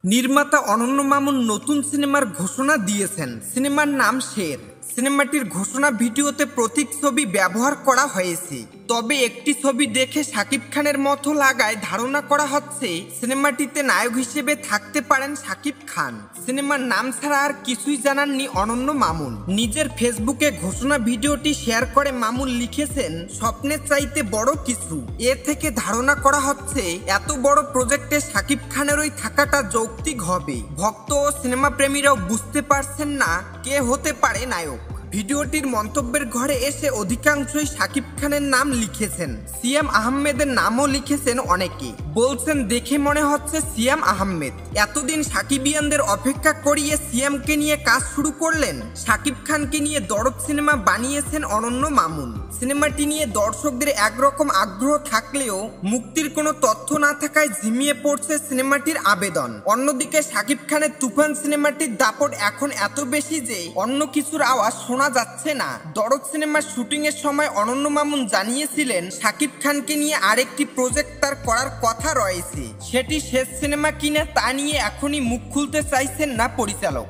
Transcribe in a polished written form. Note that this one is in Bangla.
নির্মাতা অনন্য মামুন নতুন সিনেমার ঘোষণা দিয়েছেন। সিনেমার নাম শের। সিনেমাটির ঘোষণা ভিডিওতে প্রতীক ছবি ব্যবহার করা হয়েছে। তবে একটি ছবি দেখে শাকিব খানের মতো লাগায় ধারণা করা হচ্ছে সিনেমাটিতে নায়ক হিসেবে থাকতে পারেন শাকিব খান। সিনেমার নাম ছাড়া আর কিছুই জানাননি অনন্য মামুন। নিজের ফেসবুকে ঘোষণা ভিডিওটি শেয়ার করে মামুন লিখেছেন, স্বপ্নের চাইতে বড় কিছু। এ থেকে ধারণা করা হচ্ছে এত বড় প্রজেক্টে শাকিব খানেরই থাকাটা যৌক্তিক হবে। ভক্ত ও সিনেমা প্রেমীরাও বুঝতে পারছেন না কে হতে পারে নায়ক। ভিডিওটির মন্তব্যের ঘরে এসে অধিকাংশই শাকিব খানের নাম লিখেছেন। সিয়াম আহমেদের নামও লিখেছেন অনেকে। বলছেন, দেখে মনে হচ্ছে সিয়াম আহমেদ এতদিন সাকিবিয়ানদের অপেক্ষা করিয়ে সিয়ামকে নিয়ে কাজ শুরু করলেন। শাকিব খানকে নিয়ে দরদ সিনেমা বানিয়েছেন অনন্য মামুন। সিনেমাটি নিয়ে দর্শকদের একরকম আগ্রহ থাকলেও মুক্তির কোনো তথ্য না থাকায় ঝিমিয়ে পড়ছে সিনেমাটির আবেদন। অন্যদিকে শাকিব খানের তুফান সিনেমাটির দাপট এখন এত বেশি যে অন্য কিছুর আওয়াজ শোনা যাচ্ছে না। দরদ সিনেমার শুটিং এর সময় অনন্য মামুন জানিয়েছিলেন, শাকিব খানকে নিয়ে আরেকটি প্রজেক্ট তার করার কথা রয়েছে। সেটি শেষ সিনেমা কিনা তা নিয়ে এখনই মুখ খুলতে চাইছেন না পরিচালক।